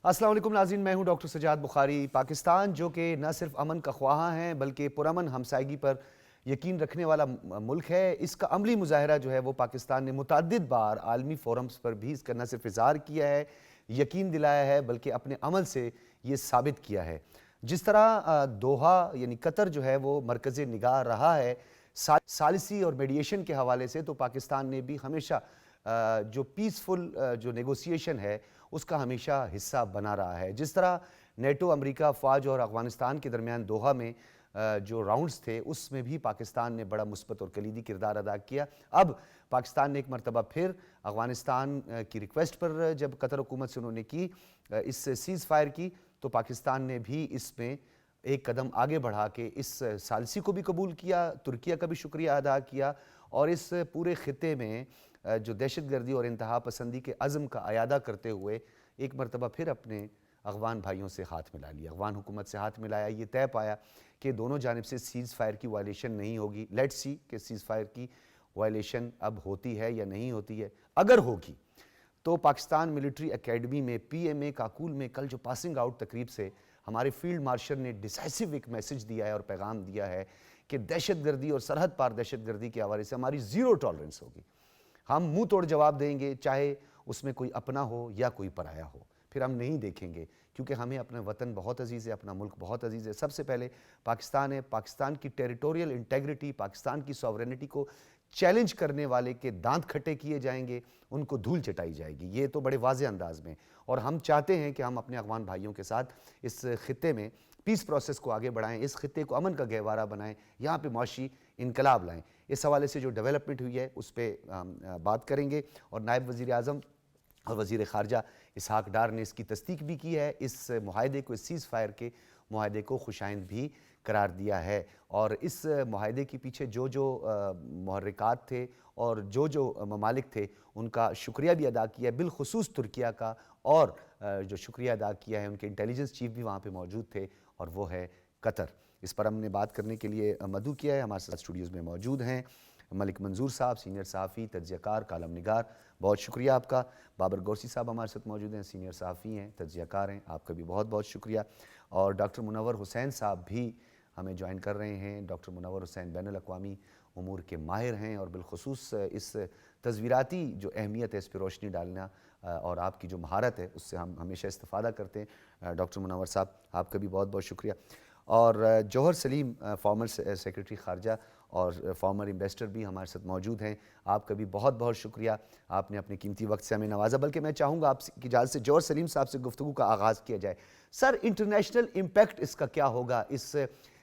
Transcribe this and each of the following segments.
السلام علیکم ناظرین، میں ہوں ڈاکٹر سجاد بخاری۔ پاکستان جو کہ نہ صرف امن کا خواہاں ہے بلکہ پرامن ہمسائیگی پر یقین رکھنے والا ملک ہے، اس کا عملی مظاہرہ جو ہے وہ پاکستان نے متعدد بار عالمی فورمز پر بھی اس کا نہ صرف اظہار کیا ہے، یقین دلایا ہے، بلکہ اپنے عمل سے یہ ثابت کیا ہے۔ جس طرح دوحہ یعنی قطر جو ہے وہ مرکز نگاہ رہا ہے ثالثی اور میڈیشن کے حوالے سے، تو پاکستان نے بھی ہمیشہ جو پیسفل جو نیگوسیشن ہے اس کا ہمیشہ حصہ بنا رہا ہے۔ جس طرح نیٹو، امریکہ، فوج اور افغانستان کے درمیان دوحہ میں جو راؤنڈز تھے اس میں بھی پاکستان نے بڑا مثبت اور کلیدی کردار ادا کیا۔ اب پاکستان نے ایک مرتبہ پھر افغانستان کی ریکویسٹ پر جب قطر حکومت سے انہوں نے کی اس سیز فائر کی، تو پاکستان نے بھی اس میں ایک قدم آگے بڑھا کے اس ثالثی کو بھی قبول کیا، ترکیہ کا بھی شکریہ ادا کیا، اور اس پورے خطے میں جو دہشت گردی اور انتہا پسندی کے عزم کا اعادہ کرتے ہوئے ایک مرتبہ پھر اپنے افغان بھائیوں سے ہاتھ ملا لیا، افغان حکومت سے ہاتھ ملایا، یہ طے پایا کہ دونوں جانب سے سیز فائر کی وائلیشن نہیں ہوگی۔ لیٹس سی کہ سیز فائر کی وائلیشن اب ہوتی ہے یا نہیں ہوتی ہے۔ اگر ہوگی تو پاکستان ملٹری اکیڈمی میں پی ایم اے کاکول میں کل جو پاسنگ آؤٹ تقریب سے ہمارے فیلڈ مارشل نے ڈیسائسو ایک میسج دیا ہے اور پیغام دیا ہے کہ دہشت گردی اور سرحد پار دہشت گردی کے حوالے سے ہماری زیرو ٹالرنس ہوگی۔ ہم منہ توڑ جواب دیں گے، چاہے اس میں کوئی اپنا ہو یا کوئی پرایا ہو، پھر ہم نہیں دیکھیں گے، کیونکہ ہمیں اپنا وطن بہت عزیز ہے، اپنا ملک بہت عزیز ہے۔ سب سے پہلے پاکستان ہے، پاکستان کی ٹیریٹوریل انٹیگریٹی، پاکستان کی سوورینٹی کو چیلنج کرنے والے کے دانت کھٹے کیے جائیں گے، ان کو دھول چٹائی جائے گی، یہ تو بڑے واضح انداز میں۔ اور ہم چاہتے ہیں کہ ہم اپنے افغان بھائیوں کے ساتھ اس خطے میں پیس پروسیس کو آگے بڑھائیں، اس خطے کو امن کا گہوارہ بنائیں، یہاں پہ معاشی انقلاب لائیں۔ اس حوالے سے جو ڈیولپمنٹ ہوئی ہے اس پہ بات کریں گے، اور نائب وزیر اعظم اور وزیر خارجہ اسحاق ڈار نے اس کی تصدیق بھی کی ہے، اس معاہدے کو، اس سیز فائر کے معاہدے کو خوشائند بھی قرار دیا ہے۔ اور اس معاہدے کے پیچھے جو جو محرکات تھے اور جو جو ممالک تھے ان کا شکریہ بھی ادا کیا ہے، بالخصوص ترکیہ کا، اور جو شکریہ ادا کیا ہے ان کے انٹیلیجنس چیف بھی وہاں پہ موجود تھے، اور وہ ہے قطر۔ اس پر ہم نے بات کرنے کے لیے مدعو کیا ہے، ہمارے ساتھ اسٹوڈیوز میں موجود ہیں ملک منظور صاحب، سینئر صحافی، تجزیہ کار، کالم نگار، بہت شکریہ آپ کا۔ بابر گورسی صاحب ہمارے ساتھ موجود ہیں، سینئر صحافی ہیں، تجزیہ کار ہیں، آپ کا بھی بہت بہت شکریہ۔ اور ڈاکٹر منور حسین صاحب بھی ہمیں جوائن کر رہے ہیں۔ ڈاکٹر منور حسین بین الاقوامی امور کے ماہر ہیں، اور بالخصوص اس تصویراتی جو اہمیت ہے اس پہ روشنی ڈالنا اور آپ کی جو مہارت ہے اس سے ہم ہمیشہ استفادہ کرتے ہیں۔ ڈاکٹر منور صاحب آپ کا بھی بہت بہت شکریہ۔ اور جوہر سلیم فارمر سیکرٹری خارجہ اور فارمر امبیسڈر بھی ہمارے ساتھ موجود ہیں، آپ کا بھی بہت بہت شکریہ، آپ نے اپنے قیمتی وقت سے ہمیں نوازا۔ بلکہ میں چاہوں گا آپ کی اجازت سے جوہر سلیم صاحب سے گفتگو کا آغاز کیا جائے۔ سر، انٹرنیشنل امپیکٹ اس کا کیا ہوگا، اس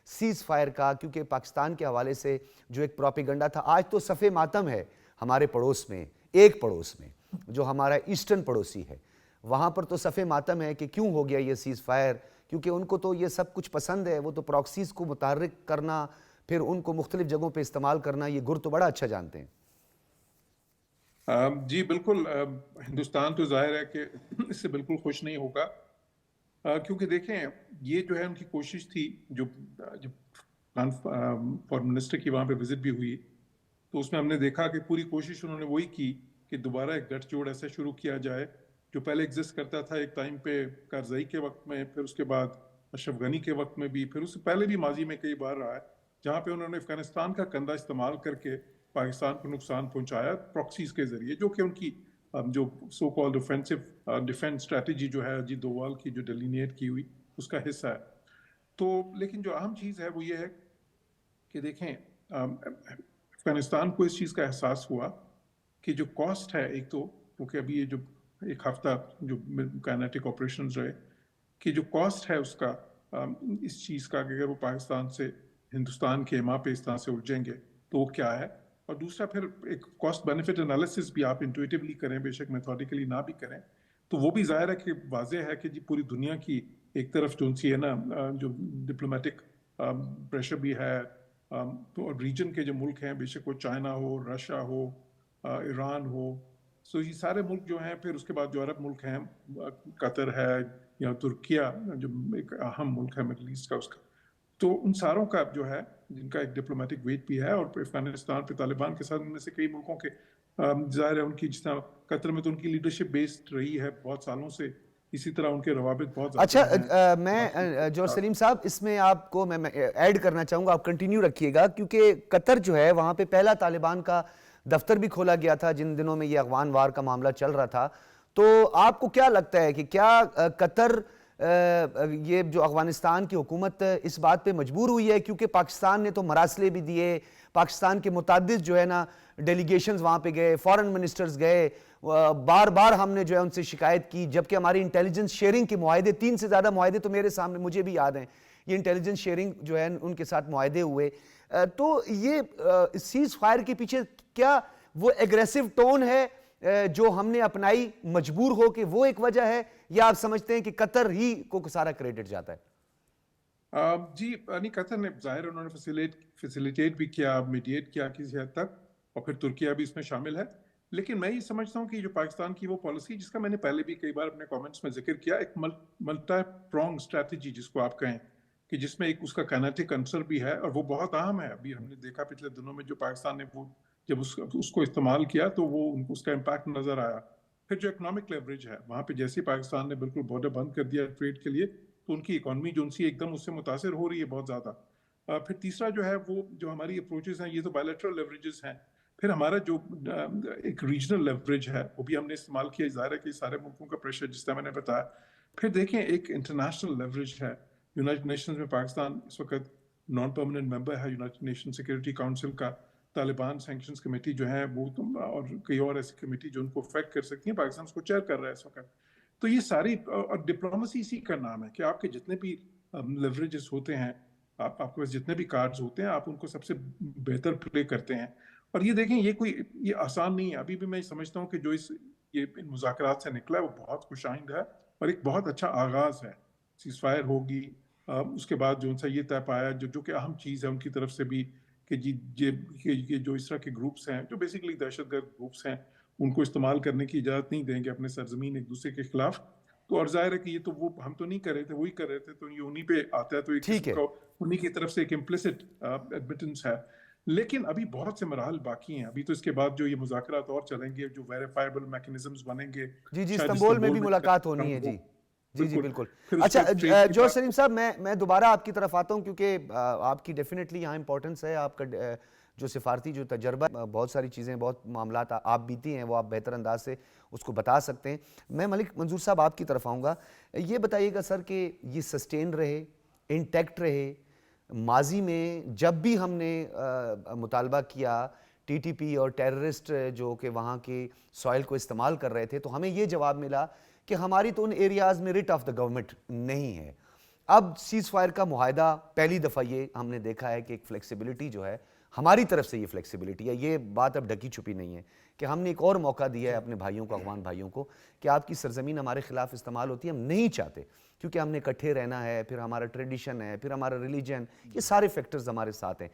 سیز فائر کا؟ کیونکہ پاکستان کے حوالے سے جو ایک پروپیگنڈا تھا، آج تو صف ماتم ہے ہمارے پڑوس میں، ایک پڑوس میں جو ہمارا ایسٹرن پڑوسی ہے، وہاں پر تو صف ماتم ہے کہ کیوں ہو گیا یہ سیز فائر، کیونکہ ان کو تو یہ سب کچھ پسند ہے، وہ تو پراکسیز کو متحرک کرنا، پھر ان کو مختلف جگہوں پہ استعمال کرنا، یہ گر تو بڑا اچھا جانتے ہیں۔ جی بالکل، ہندوستان تو ظاہر ہے کہ اس سے بالکل خوش نہیں ہوگا، کیونکہ دیکھیں یہ جو ہے ان کی کوشش تھی، جب فارم منسٹر کی وہاں پہ وزٹ بھی ہوئی تو اس میں ہم نے دیکھا کہ پوری کوشش انہوں نے وہی کی کہ دوبارہ ایک گٹھ جوڑ ایسا شروع کیا جائے جو پہلے ایگزسٹ کرتا تھا ایک ٹائم پہ کارزائی کے وقت میں، پھر اس کے بعد اشرف غنی کے وقت میں بھی، پھر اس سے پہلے بھی ماضی میں کئی بار رہا ہے، جہاں پہ انہوں نے افغانستان کا کندھا استعمال کر کے پاکستان کو نقصان پہنچایا پراکسیز کے ذریعے، جو کہ ان کی جو سو کالڈ ڈیفینس اسٹریٹجی جو ہے اجیت دووال کی جو ڈیلینیٹ کی ہوئی اس کا حصہ ہے۔ تو لیکن جو اہم چیز ہے وہ یہ ہے کہ دیکھیں افغانستان کو اس چیز کا احساس ہوا کہ جو کاسٹ ہے، ایک تو کیونکہ ابھی یہ جو ایک ہفتہ جو کائنیٹک آپریشنز رہے، کہ جو کاسٹ ہے اس کا، اس چیز کا کہ اگر وہ پاکستان سے ہندوستان کے ماں پہ اس طرح سے الجھیں گے تو وہ کیا ہے، اور دوسرا پھر ایک کاسٹ بینیفٹ انالیسس بھی آپ انٹویٹیولی کریں، بے شک میتھوڈیکلی نہ بھی کریں، تو وہ بھی ظاہر ہے کہ واضح ہے کہ جی پوری دنیا کی ایک طرف جو سی ہے نا جو ڈپلومیٹک پریشر بھی ہے، تو ریجن کے جو ملک ہیں، بے شک وہ چائنا ہو، رشیا ہو، ایران ہو، سو یہ سارے ملک جو ہیں، پھر اس کے بعد جو عرب ملک ہیں، قطر ہے یا ترکیہ جو ایک اہم ملک ہے مڈل ایسٹ کا، اس کا تو ان ساروں کا جو ہے جن کا ایک ڈپلومیٹک ویٹ بھی ہے، اور افغانستان پہ طالبان کے ساتھ ان میں سے کئی ملکوں کے ظاہر ہے ان کی، جس طرح قطر میں تو ان کی لیڈرشپ بیسڈ رہی ہے بہت سالوں سے، اسی طرح ان کے روابط بہت اچھا زیادہ ہیں میں جوہر سلیم صاحب اس میں آپ کو میں ایڈ کرنا چاہوں گا، آپ کنٹینیو رکھیے گا، کیونکہ قطر جو ہے وہاں پہ پہلا طالبان کا دفتر بھی کھولا گیا تھا جن دنوں میں یہ افغان وار کا معاملہ چل رہا تھا. تو آپ کو کیا لگتا ہے کہ کیا قطر یہ جو افغانستان کی حکومت اس بات پہ مجبور ہوئی ہے، کیونکہ پاکستان نے تو مراسلے بھی دیے، پاکستان کے متعدد جو ہے نا ڈیلیگیشنز وہاں پہ گئے، فورن منسٹرز گئے، بار بار ہم نے جو ہے ان سے شکایت کی، جبکہ ہماری انٹیلیجنس شیئرنگ کے معاہدے 3 سے زیادہ معاہدے تو میرے سامنے مجھے بھی یاد ہیں، یہ انٹیلیجنس شیئرنگ جو ہے ان کے ساتھ معاہدے ہوئے. تو یہ سیز فائر کے پیچھے کیا وہ ایگریسو ٹون ہے جو ہم نے اپنائی مجبور ہو کے وہ ایک وجہ ہے، یا آپ سمجھتے ہیں کہ قطر ہی کو سارا کریڈٹ جاتا ہے؟ جی نہیں، قطر نے ظاہر انہوں نے فیسیلیٹیٹ بھی کیا، میڈیٹ کیا کسی حد تک، اور پھر ترکیہ بھی اس میں شامل ہے. لیکن میں یہ سمجھتا ہوں کہ جو پاکستان کی وہ پالیسی جس کا میں نے پہلے بھی کئی بار اپنے کامنٹس میں ذکر کیا، ایک ملٹی پرونگ اسٹریٹجی جس کو آپ کہیں، کہ جس میں ایک اس کا کائنیٹک عنصر بھی ہے اور وہ بہت اہم ہے. ابھی ہم نے دیکھا پچھلے دنوں میں جو پاکستان نے وہ جب اس کو استعمال کیا تو وہ اس کا امپیکٹ نظر آیا. پھر جو اکنامک لیوریج ہے وہاں پہ، جیسے پاکستان نے بالکل بارڈر بند کر دیا ٹریڈ کے لیے، تو ان کی اکانومی جو ان سی ایک دم اس سے متاثر ہو رہی ہے بہت زیادہ. پھر تیسرا جو ہے وہ جو ہماری اپروچز ہیں، یہ تو بائلیٹرل لیوریجز ہیں. پھر ہمارا جو ایک ریجنل لیوریج ہے وہ بھی ہم نے استعمال کیا. ظاہر ہے کہ سارے ملکوں کا پریشر جس طرح میں نے بتایا. پھر دیکھیں ایک انٹرنیشنل لیوریج ہے. یونائٹڈ نیشنز میں پاکستان اس وقت نان پرماننٹ ممبر ہے یونائٹڈ نیشن سیکورٹی کاؤنسل کا. طالبان سینکشنز کمیٹی جو ہے وہ اور کئی اور ایسی کمیٹی جو ان کو افیکٹ کر سکتی ہیں، پاکستان اس کو چیئر کر رہا ہے اس وقت. تو یہ ساری، اور ڈپلومسی اسی کا نام ہے کہ آپ کے جتنے بھی لیوریجز ہوتے ہیں، آپ کے پاس جتنے بھی کارڈز ہوتے ہیں، آپ ان کو سب سے بہتر پلے کرتے ہیں. اور یہ دیکھیں یہ آسان نہیں ہے. ابھی بھی میں سمجھتا ہوں کہ جو یہ ان مذاکرات سے نکلا ہے وہ بہت خوش آئند ہے اور ایک بہت اچھا آغاز ہے. سیز فائر ہوگی، اس کے بعد جو ان سے یہ طے پایا جو کہ اہم چیز ہے ان کی طرف سے بھی، کہ یہ جو اس طرح کے گروپس ہیں جو بیسیکلی دہشت گرد گروپس ہیں، ان کو استعمال کرنے کی اجازت نہیں دیں گے اپنے سرزمین ایک دوسرے کے خلاف. تو اور ظاہر ہے کہ یہ تو وہ ہم تو نہیں کر رہے تھے، وہی کر رہے تھے، تو یہ انہی پہ آتا ہے. تو ایک ٹھیک قسم ہے. کا انہی کی طرف سے ایک امپلیسٹ ایڈمیٹنس ہے. لیکن ابھی بہت سے مراحل باقی ہیں. ابھی تو اس کے بعد جو یہ مذاکرات اور چلیں گے، جو ویریفائبل میکنزمز بنیں گے، جی شاید استنبول میں بھی میں ملاقات ہونی ہے. جی جی بالکل. پھر اس اچھا کے ٹریڈ کی جوہر بات. سلیم صاحب، میں دوبارہ آپ کی طرف آتا ہوں، کیونکہ آپ کی ڈیفینیٹلی یہاں امپورٹنس ہے. آپ کا جو سفارتی جو تجربہ، بہت ساری چیزیں، بہت معاملات آپ بیتی ہیں، وہ آپ بہتر انداز سے اس کو بتا سکتے ہیں. میں ملک منظور صاحب آپ کی طرف آؤں گا. یہ بتائیے گا سر کہ یہ سسٹین رہے، انٹیکٹ رہے. ماضی میں جب بھی ہم نے مطالبہ کیا ٹی ٹی پی اور ٹیررسٹ جو کہ وہاں کے سوائل کو استعمال کر رہے تھے، تو ہمیں یہ جواب ملا کہ ہماری تو ان ایریاز میں ریٹ آف دا گورنمنٹ نہیں ہے. اب سیز فائر کا معاہدہ پہلی دفعہ یہ ہم نے دیکھا ہے کہ ایک فلیکسیبلٹی جو ہے ہماری طرف سے، یہ فلیکسیبلٹی ہے، یہ بات اب ڈھکی چھپی نہیں ہے کہ ہم نے ایک اور موقع دیا ہے اپنے بھائیوں کو، افغان بھائیوں کو، کہ آپ کی سرزمین ہمارے خلاف استعمال ہوتی ہے، ہم نہیں چاہتے، کیونکہ ہم نے اکٹھے رہنا ہے، پھر ہمارا ٹریڈیشن ہے، پھر ہمارا ریلیجن، یہ سارے فیکٹرز ہمارے ساتھ ہیں.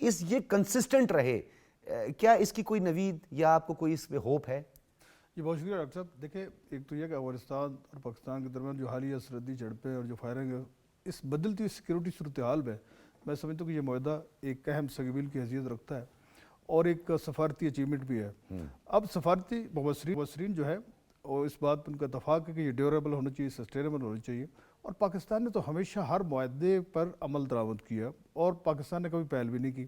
یہ کنسسٹنٹ رہے، کیا اس کی کوئی نوید یا آپ کو کوئی اس پہ ہوپ ہے؟ جی بہت شکریہ ڈاکٹر صاحب. دیکھیں، ایک تو یہ کہ افغانستان اور پاکستان کے درمیان جو حالیہ سرحدی جھڑپیں اور جو فائرنگ ہے، اس بدلتی ہوئی سیکورٹی صورتحال میں سمجھتا ہوں کہ یہ معاہدہ ایک اہم سگمیل کی حیثیت رکھتا ہے اور ایک سفارتی اچیومنٹ بھی ہے. اب سفارتی مبصرین جو ہے اور اس بات پر ان کا اتفاق ہے کہ یہ ڈیوریبل ہونا چاہیے، سسٹینیبل ہونا چاہیے. اور پاکستان نے تو ہمیشہ ہر معاہدے پر عمل درآمد کیا اور پاکستان نے کبھی پہل بھی نہیں کی.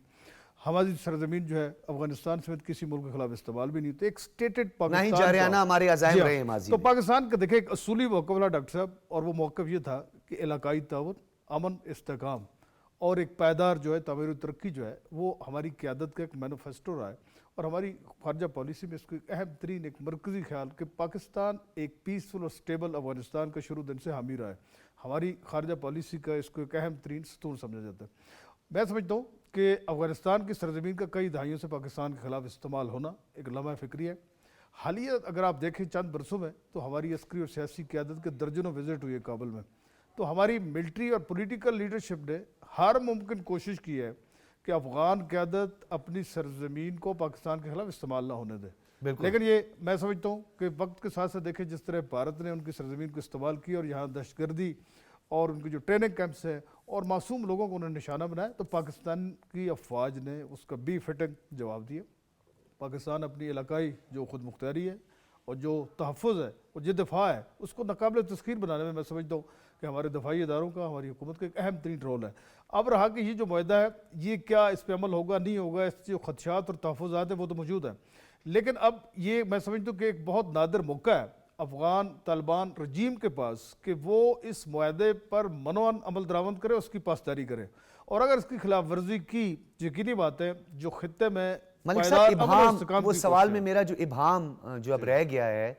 ہماری سرزمین جو ہے افغانستان سمیت کسی ملک کے خلاف استعمال بھی نہیں ہوتی. ایک اسٹیٹڈ پاکستان، نہ ہی جارحانہ ہمارے عزائم رہے ہیں ماضی تو میں. پاکستان کا دیکھیں ایک اصولی موقف تھا ڈاکٹر صاحب، اور وہ موقف یہ تھا کہ علاقائی تعاون، امن، استحکام اور ایک پائیدار جو ہے تعمیر و ترقی جو ہے وہ ہماری قیادت کا ایک مینیفیسٹو رہا ہے. اور ہماری خارجہ پالیسی میں اس کو ایک اہم ترین ایک مرکزی خیال کہ پاکستان ایک پیسفل اور سٹیبل افغانستان کا شروع دن سے حامی رہا ہے. ہماری خارجہ پالیسی کا اس کو ایک اہم ترین ستون سمجھا جاتا ہے. میں سمجھتا ہوں کہ افغانستان کی سرزمین کا کئی دہائیوں سے پاکستان کے خلاف استعمال ہونا ایک لمحہ فکری ہے. حالیہ اگر آپ دیکھیں چند برسوں میں تو ہماری عسکری اور سیاسی قیادت کے درجنوں وزٹ ہوئی ہے کابل میں. تو ہماری ملٹری اور پولیٹیکل لیڈرشپ نے ہر ممکن کوشش کی ہے کہ افغان قیادت اپنی سرزمین کو پاکستان کے خلاف استعمال نہ ہونے دے. لیکن یہ میں سمجھتا ہوں کہ وقت کے ساتھ ساتھ دیکھیں جس طرح بھارت نے ان کی سرزمین کو استعمال کیا اور یہاں دہشت گردی اور ان کی جو ٹریننگ کیمپس ہیں اور معصوم لوگوں کو انہوں نے نشانہ بنایا، تو پاکستان کی افواج نے اس کا بی فٹنگ جواب دیا. پاکستان اپنی علاقائی جو خود مختاری ہے اور جو تحفظ ہے اور جو دفاع ہے اس کو ناقابل تسخیر بنانے میں سمجھتا ہوں کہ ہمارے دفاعی اداروں کا، ہماری حکومت کا ایک اہم ترین رول ہے۔ اب رہا کہ یہ جو معاہدہ ہے یہ کیا اس پہ عمل ہوگا نہیں ہوگا، اس جو خدشات اور تحفظات ہیں وہ تو موجود ہیں، لیکن اب یہ میں سمجھتا ہوں کہ ایک بہت نادر موقع ہے افغان طالبان رجیم کے پاس کہ وہ اس معاہدے پر منوعاً عمل درآمد کرے، اس کی پاسداری کرے، اور اگر اس کی خلاف ورزی کی یقینی بات ہے جو خطے میں ملک صاحب پائیدار امن اور ابہام، استحکام وہ کی سوال کوشش میں ہے۔ میرا جو ابہام جو اب رہ گیا ہے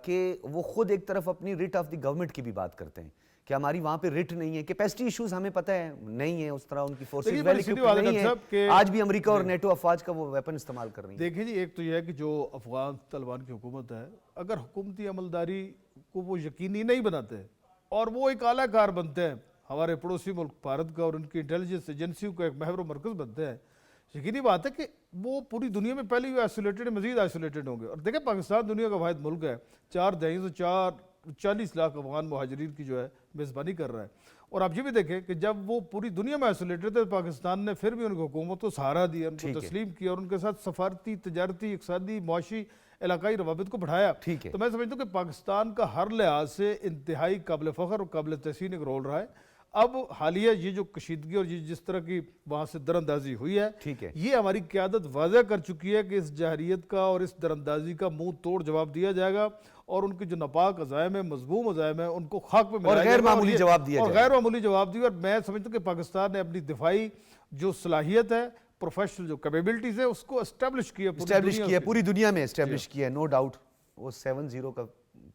کہ وہ خود ایک طرف اپنی ریٹ آف دی گورنمنٹ کی بھی بات کرتے ہیں کہ ہماری وہاں پہ ریٹ نہیں ہے، کیپیسٹی ایشوز ہمیں پتہ ہے نہیں ہے، اس طرح ان کی فورسز دیکھیے ویل بڑی سیدھی ایکوپڈ بات ہے نہیں ڈاکٹر صاحب کہ ہے، آج بھی امریکہ اور نیٹو افواج کا وہ ویپن استعمال کر رہی ہیں۔ دیکھیں جی، ایک تو یہ ہے کہ جو افغان طالبان کی حکومت ہے اگر حکومتی عملداری کو وہ یقینی نہیں بناتے اور وہ ایک اعلیٰ کار بنتے ہیں ہمارے پڑوسی ملک بھارت کا اور ان کی انٹیلیجنس ایجنسیوں کا ایک محور و مرکز بنتے ہیں، یقینی بات ہے کہ وہ پوری دنیا میں پہلے بھی آئسولیٹڈ مزید آئسولیٹڈ ہوں گے۔ اور دیکھیں پاکستان دنیا کا واحد ملک ہے، 4 دہائیوں سے 40 لاکھ افغان مہاجرین کی جو ہے میزبانی کر رہا ہے، اور آپ یہ بھی دیکھیں کہ جب وہ پوری دنیا میں آئسولیٹڈ تھے پاکستان نے پھر بھی ان کی حکومت کو سہارا دیا، ان کو تسلیم کیا اور ان کے ساتھ سفارتی، تجارتی، اقتصادی، معاشی، علاقائی روابط کو بڑھایا۔ تو میں سمجھتا ہوں کہ پاکستان کا ہر لحاظ سے انتہائی قابل فخر اور قابل تحسین ایک رول رہا ہے۔ اب حالیہ یہ جو کشیدگی اور یہ جس طرح کی وہاں سے دراندازی ہوئی ہے، یہ ہماری قیادت واضح کر چکی ہے کہ اس جارحیت کا اور اس دراندازی کا منہ توڑ جواب دیا جائے گا، اور ان کے جو ناپاک عزائم ہیں، مذموم عزائم ہیں، ان کو خاک پہ ملایا اور جائے غیر گا معمولی جواب دیا اور جائے گا، غیر معمولی جواب دیا۔ اور میں سمجھتا ہوں کہ پاکستان نے اپنی دفاعی جو صلاحیت ہے، پروفیشنل جو کیپیبلٹیز ہے، اس کو اسٹیبلش کیا پوری دنیا میں اسٹیبلش کیا ہے، نو ڈاؤٹ۔ وہ 7-0 کا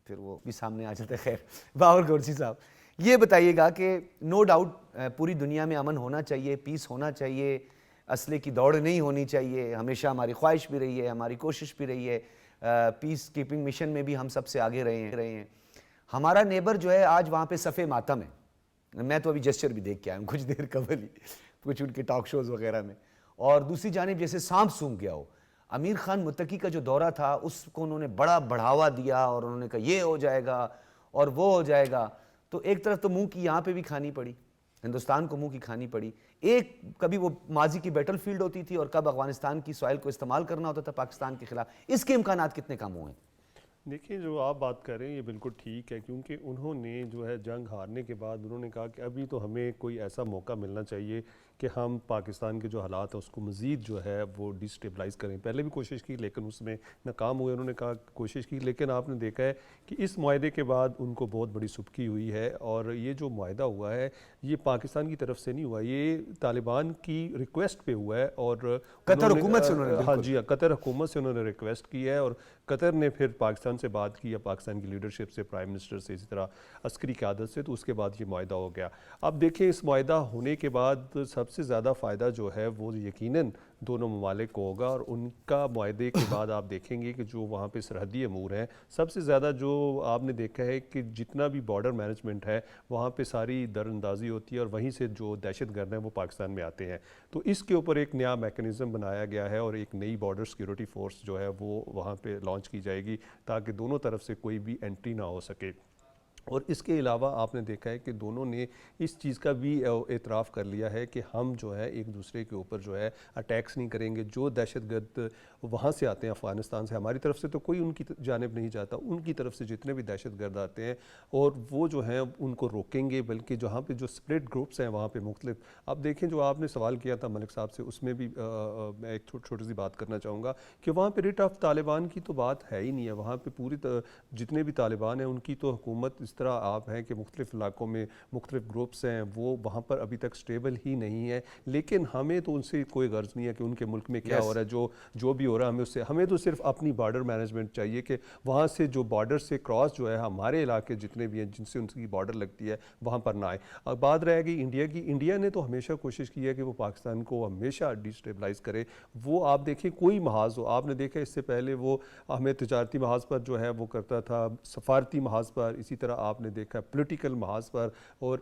پھر وہ بھی سامنے آ جاتا ہے۔ خیر باور گورسی صاحب یہ بتائیے گا کہ نو ڈاؤٹ پوری دنیا میں امن ہونا چاہیے، پیس ہونا چاہیے، اسلحے کی دوڑ نہیں ہونی چاہیے، ہمیشہ ہماری خواہش بھی رہی ہے، ہماری کوشش بھی رہی ہے، پیس کیپنگ مشن میں بھی ہم سب سے آگے رہے ہیں۔ ہمارا نیبر جو ہے آج وہاں پہ صف ماتم ہے، میں تو ابھی جسچر بھی دیکھ کے آیا ہوں کچھ دیر قبل ہی کچھ ان کے ٹاک شوز وغیرہ میں، اور دوسری جانب جیسے سانپ سونگھ گیا ہو۔ امیر خان متقی کا جو دورہ تھا اس کو انہوں نے بڑا بڑھاوا دیا اور انہوں نے کہا یہ ہو جائے گا اور وہ ہو جائے گا، تو ایک طرف تو منہ کی یہاں پہ بھی کھانی پڑی، ہندوستان کو منہ کی کھانی پڑی، ایک کبھی وہ ماضی کی بیٹل فیلڈ ہوتی تھی اور کب افغانستان کی سوائل کو استعمال کرنا ہوتا تھا پاکستان کے خلاف، اس کے امکانات کتنے کم ہوئے ہیں؟ دیکھیں جو آپ بات کر رہے ہیں یہ بالکل ٹھیک ہے، کیونکہ انہوں نے جو ہے جنگ ہارنے کے بعد انہوں نے کہا کہ ابھی تو ہمیں کوئی ایسا موقع ملنا چاہیے کہ ہم پاکستان کے جو حالات ہیں اس کو مزید جو ہے وہ ڈسٹیبلائز کریں۔ پہلے بھی کوشش کی لیکن اس میں ناکام ہوئے، انہوں نے کہا کوشش کی، لیکن آپ نے دیکھا ہے کہ اس معاہدے کے بعد ان کو بہت بڑی سبکی ہوئی ہے، اور یہ جو معاہدہ ہوا ہے یہ پاکستان کی طرف سے نہیں ہوا، یہ طالبان کی ریکویسٹ پہ ہوا ہے، اور قطر حکومت سے انہوں نے ہاں جی قطر حکومت سے انہوں نے ریکویسٹ کی ہے، اور قطر نے پھر پاکستان سے بات کی، یا پاکستان کی لیڈرشپ سے، پرائم منسٹر سے، اسی طرح عسکری قیادت سے، تو اس کے بعد یہ معاہدہ ہو گیا۔ اب دیکھیں اس معاہدہ ہونے کے بعد سب سے زیادہ فائدہ جو ہے وہ یقیناً دونوں ممالک کو ہوگا، اور ان کا معاہدے کے بعد آپ دیکھیں گے کہ جو وہاں پہ سرحدی امور ہیں، سب سے زیادہ جو آپ نے دیکھا ہے کہ جتنا بھی بارڈر مینجمنٹ ہے وہاں پہ ساری در اندازی ہوتی ہے، اور وہیں سے جو دہشت گرد ہیں وہ پاکستان میں آتے ہیں، تو اس کے اوپر ایک نیا میکنزم بنایا گیا ہے، اور ایک نئی بارڈر سیکیورٹی فورس جو ہے وہ وہاں پہ لانچ کی جائے گی تاکہ دونوں طرف سے کوئی بھی انٹری نہ ہو سکے۔ اور اس کے علاوہ آپ نے دیکھا ہے کہ دونوں نے اس چیز کا بھی اعتراف کر لیا ہے کہ ہم جو ہے ایک دوسرے کے اوپر جو ہے اٹیکس نہیں کریں گے، جو دہشت گرد وہاں سے آتے ہیں افغانستان سے، ہماری طرف سے تو کوئی ان کی جانب نہیں جاتا، ان کی طرف سے جتنے بھی دہشت گرد آتے ہیں اور وہ جو ہیں ان کو روکیں گے، بلکہ جہاں پہ جو سپلٹ گروپس ہیں وہاں پہ مختلف، اب دیکھیں جو آپ نے سوال کیا تھا ملک صاحب سے، اس میں بھی میں ایک چھوٹی سی بات کرنا چاہوں گا کہ وہاں پہ ریٹ آف طالبان کی تو بات ہے ہی نہیں ہے، وہاں پہ پوری جتنے بھی طالبان ہیں ان کی تو حکومت اس طرح آپ ہیں کہ مختلف علاقوں میں مختلف گروپس ہیں، وہ وہاں پر ابھی تک سٹیبل ہی نہیں ہے، لیکن ہمیں تو ان سے کوئی غرض نہیں ہے کہ ان کے ملک میں کیا ہو رہا ہے، جو بھی ہو رہا ہے ہمیں تو صرف اپنی بارڈر مینجمنٹ چاہیے کہ وہاں سے جو بارڈر سے کراس جو ہے ہمارے علاقے جتنے بھی ہیں جن سے ان کی بارڈر لگتی ہے وہاں پر نہ آئے۔ اب بات رہ گئی انڈیا کی، انڈیا نے تو ہمیشہ کوشش کی ہے کہ وہ پاکستان کو ہمیشہ ڈیسٹیبلائز کرے، وہ آپ دیکھیں کوئی محاذ ہو، آپ نے دیکھا اس سے پہلے وہ ہمیں تجارتی محاذ پر جو ہے وہ کرتا تھا، سفارتی محاذ پر، اسی طرح آپ نے دیکھا پولیٹیکل محاذ پر اور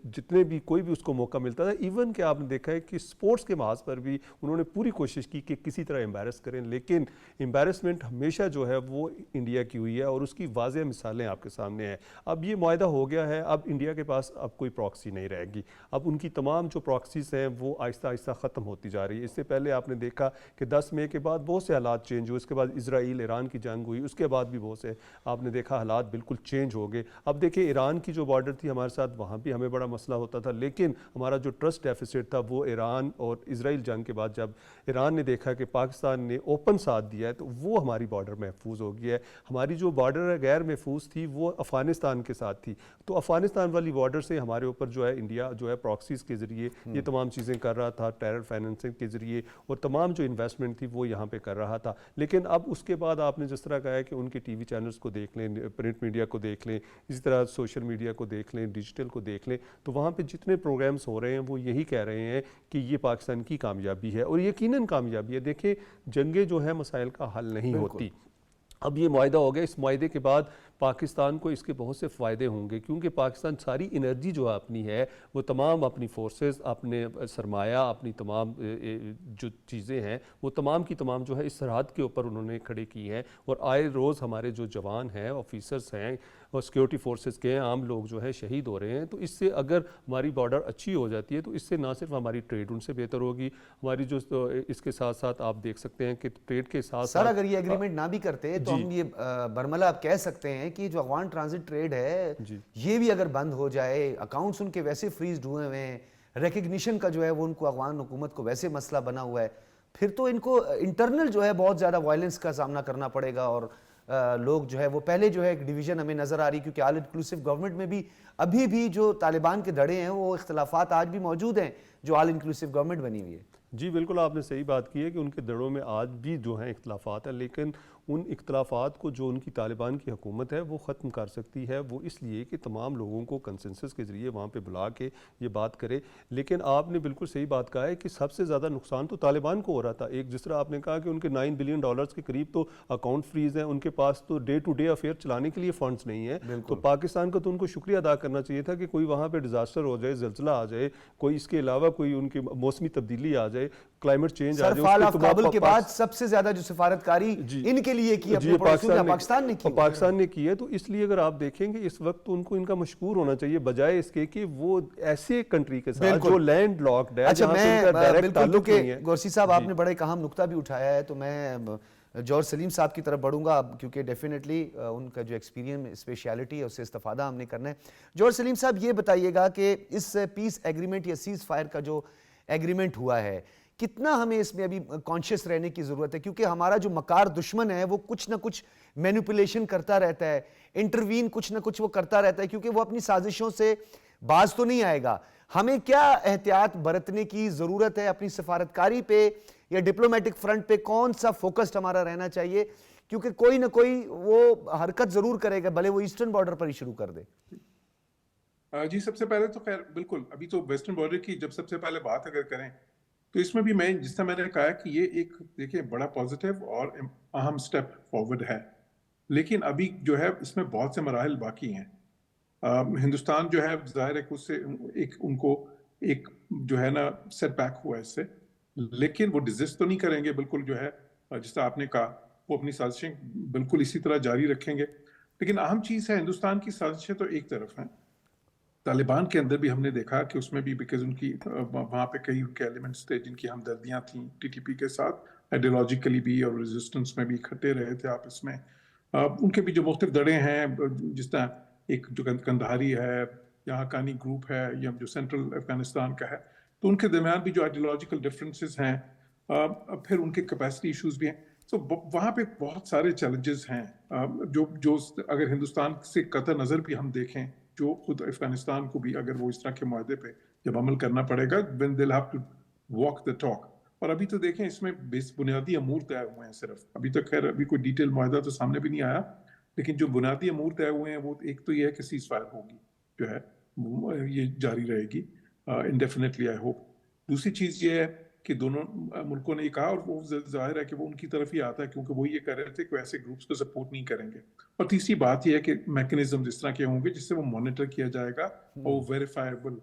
جتنے بھی کوئی بھی اس کو موقع ملتا تھا، ایون کہ آپ نے دیکھا ہے کہ سپورٹس کے محاذ پر بھی انہوں نے پوری کوشش کی کہ کسی طرح امبیرس کریں، لیکن امبیرسمنٹ ہمیشہ جو ہے وہ انڈیا کی ہوئی ہے اور اس کی واضح مثالیں آپ کے سامنے ہیں۔ اب یہ معاہدہ ہو گیا ہے، اب انڈیا کے پاس اب کوئی پراکسی نہیں رہے گی، اب ان کی تمام جو پراکسیز ہیں وہ آہستہ آہستہ ختم ہوتی جا رہی ہے۔ اس سے پہلے آپ نے دیکھا کہ 10 مئی کے بعد بہت سے حالات چینج ہوئے، اس کے بعد اسرائیل ایران کی جنگ ہوئی، اس کے بعد بھی بہت سے آپ نے دیکھا حالات بالکل چینج ہو گئے۔ اب دیکھیں ایران کی جو بارڈر تھی ہمارے ساتھ، وہاں بھی ہمیں بڑا مسئلہ ہوتا تھا، لیکن ہمارا جو ٹرسٹ ڈیفیسٹ تھا وہ ایران اور اسرائیل جنگ کے بعد جب ایران نے دیکھا کہ پاکستان نے اوپن ساتھ دیا ہے تو وہ ہماری بارڈر محفوظ ہو گئی ہے۔ ہماری جو بارڈر غیر محفوظ تھی وہ افغانستان کے ساتھ تھی، تو افغانستان والی بارڈر سے ہمارے اوپر جو ہے انڈیا جو ہے پراکسیز کے ذریعے یہ تمام چیزیں کر رہا تھا، ٹیرر فائننسنگ کے ذریعے، اور تمام جو انویسٹمنٹ تھی وہ یہاں پہ کر رہا تھا۔ لیکن اب اس کے بعد آپ نے جس طرح کہا ہے کہ ان کے ٹی وی چینلز کو دیکھ لیں، پرنٹ میڈیا کو دیکھ لیں، اسی طرح سوشل میڈیا کو دیکھ لیں، ڈیجیٹل کو دیکھ لیں، تو وہاں پہ جتنے پروگرامز ہو رہے ہیں وہ یہی کہہ رہے ہیں کہ یہ پاکستان کی کامیابی ہے، اور یقیناً کامیابی ہے۔ دیکھیں جنگیں جو ہیں مسائل کا حل نہیں ہوتی۔ اب یہ معاہدہ ہو گیا، اس معاہدے کے بعد پاکستان کو اس کے بہت سے فائدے ہوں گے، کیونکہ پاکستان ساری انرجی جو اپنی ہے وہ تمام اپنی فورسز، اپنے سرمایہ، اپنی تمام جو چیزیں ہیں وہ تمام کی تمام جو ہے اس سرحد کے اوپر انہوں نے کھڑے کی ہیں، اور آئے روز ہمارے جو جوان ہیں، آفیسرز ہیں اور سیکورٹی فورسز کے عام لوگ جو ہیں شہید ہو رہے ہیں۔ تو اس سے اگر ہماری بارڈر اچھی ہو جاتی ہے تو اس سے نہ صرف ہماری ٹریڈ ان سے بہتر ہوگی، ہماری جو اس کے ساتھ ساتھ آپ دیکھ سکتے ہیں کہ ٹریڈ کے ساتھ سر اگر یہ ایگریمنٹ نہ بھی کرتے تو ہم یہ برملا آپ کہہ سکتے ہیں کہ جو افغان ٹرانزٹ ٹریڈ ہے یہ بھی اگر بند ہو جائے، اکاؤنٹس ان کے ویسے فریزڈ ہوئے ہیں، ریکگنیشن کا جو ہے وہ ان کو افغان حکومت کو ویسے مسئلہ بنا ہوا ہے، پھر تو ان کو انٹرنل جو ہے بہت زیادہ وائلنس کا سامنا کرنا پڑے گا، اور لوگ جو ہے وہ پہلے جو ہے ایک ڈویژن ہمیں نظر آ رہی، کیونکہ آل انکلوسیو گورنمنٹ میں بھی ابھی بھی جو طالبان کے دھڑے ہیں وہ اختلافات آج بھی موجود ہیں جو آل انکلوسیو گورنمنٹ بنی ہوئی ہے۔ جی بالکل آپ نے صحیح بات کی ہے کہ ان کے دڑوں میں آج بھی جو ہیں اختلافات ہیں، لیکن ان اختلافات کو جو ان کی طالبان کی حکومت ہے وہ ختم کر سکتی ہے، وہ اس لیے کہ تمام لوگوں کو کنسنسس کے ذریعے وہاں پہ بلا کے یہ بات کرے۔ لیکن آپ نے بالکل صحیح بات کہا ہے کہ سب سے زیادہ نقصان تو طالبان کو ہو رہا تھا۔ ایک جس طرح آپ نے کہا کہ ان کے $9 بلین کے قریب تو اکاؤنٹ فریز ہیں، ان کے پاس تو ڈے ٹو ڈے افیئر چلانے کے لیے فنڈز نہیں ہیں، تو پاکستان کو تو ان کو شکریہ ادا کرنا چاہیے تھا کہ کوئی وہاں پہ ڈیزاسٹر ہو جائے، زلزلہ آ جائے، کوئی اس کے علاوہ کوئی ان کی موسمی تبدیلی آ جائے، کلائمیٹ چینج آ جائے۔ فال آف کابل کے بعد سب سے زیادہ جو سفارتکاری ان کے لیے کی اپنے پاکستان نے کی، پاکستان نے کی ہے، تو اس لیے اگر آپ دیکھیں گے اس وقت ان کو ان کا مشکور ہونا چاہیے، بجائے اس کے کہ وہ ایسے کنٹری کے ساتھ جو لینڈ لاکڈ ہے، اچھا میں بالکل کہ گورسی صاحب آپ نے بڑا ایک اہم نقطہ بھی اٹھایا ہے، تو میں جورج سلیم صاحب کی طرف بڑھوں گا کیونکہ ڈیفینیٹلی ان کا جو ایکسپیرینس اسپیشیلٹی ہے اس سے استفادہ ہم نے کرنا ہے۔ جورج سلیم صاحب یہ بتائیے گا کہ اس پیس ایگریمنٹ یا سیز فائر کا جو ایگریمنٹ ہوا ہے کتنا ہمیں اس میں ابھی کانشیس رہنے کی ضرورت ہے، کیونکہ ہمارا جو مکار دشمن ہے وہ کچھ نہ کچھ مینیپولیشن کرتا رہتا ہے، انٹروین کچھ نہ کچھ وہ کرتا رہتا ہے، کیونکہ وہ اپنی سازشوں سے باز تو نہیں آئے گا۔ ہمیں کیا احتیاط برتنے کی ضرورت ہے اپنی سفارتکاری پہ یا ڈپلومیٹک فرنٹ پہ، کون سا فوکسڈ ہمارا رہنا چاہیے، کیونکہ کوئی نہ کوئی وہ حرکت ضرور کرے گا، بھلے وہ ایسٹرن بارڈر پر ہی شروع کر دے۔ جی سب سے پہلے تو خیر بالکل ابھی تو ویسٹرن بارڈر کی جب سب سے پہلے بات اگر کریں تو اس میں بھی میں جس طرح میں نے کہا کہ یہ ایک دیکھیں بڑا پازیٹیو اور اہم سٹیپ فارورڈ ہے، لیکن ابھی جو ہے اس میں بہت سے مراحل باقی ہیں۔ ہندوستان جو ہے ظاہر ہے کہ اس سے ایک ان کو ایک جو ہے نا سیٹ بیک ہوا ہے اس سے، لیکن وہ ڈیزسٹ تو نہیں کریں گے بالکل، جو ہے جس طرح آپ نے کہا وہ اپنی سازشیں بالکل اسی طرح جاری رکھیں گے۔ لیکن اہم چیز ہے ہندوستان کی سازشیں تو ایک طرف ہیں، طالبان کے اندر بھی ہم نے دیکھا کہ اس میں بھی بیکاز ان کی وہاں پہ کئی ان کے ایلیمنٹس تھے جن کی ہمدردیاں تھیں ٹی ٹی پی کے ساتھ، آئیڈیالوجیکلی بھی اور ریزسٹنس میں بھی اکٹھے رہے تھے آپس میں۔ ان کے بھی جو مختلف دڑے ہیں، جس طرح ایک جو کندھاری ہے یا حقانی گروپ ہے یا جو سینٹرل افغانستان کا ہے، تو ان کے درمیان بھی جو آئیڈیالوجیکل ڈفرینسز ہیں، پھر ان کے کیپیسٹی ایشوز بھی ہیں، تو وہاں پہ بہت سارے چیلنجز ہیں جو اگر ہندوستان سے قطع نظر بھی ہم دیکھیں، جو خود افغانستان کو بھی اگر وہ اس طرح کے معاہدے پہ جب عمل کرنا پڑے گا when they'll have to walk the talk۔ اور ابھی تو دیکھیں اس میں بنیادی امور طے ہوئے ہیں، صرف ابھی تک خیر ابھی کوئی ڈیٹیل معاہدہ تو سامنے بھی نہیں آیا، لیکن جو بنیادی امور طے ہوئے ہیں وہ ایک تو یہ ہے کہ سیز فائر ہوگی، جو ہے یہ جاری رہے گی انڈیفینیٹلی آئی ہوپ۔ دوسری چیز یہ ہے کہ دونوں ملکوں نے یہ کہا, اور وہ ظاہر ہے کہ وہ ان کی طرف ہی آتا ہے کیونکہ وہ یہ کہہ رہے تھے کہ ایسے گروپس کو سپورٹ نہیں کریں گے. اور تیسری بات یہ ہے کہ میکنزم اس طرح کے ہوں گے جس سے وہ مانیٹر کیا جائے گا اور ویریفائبل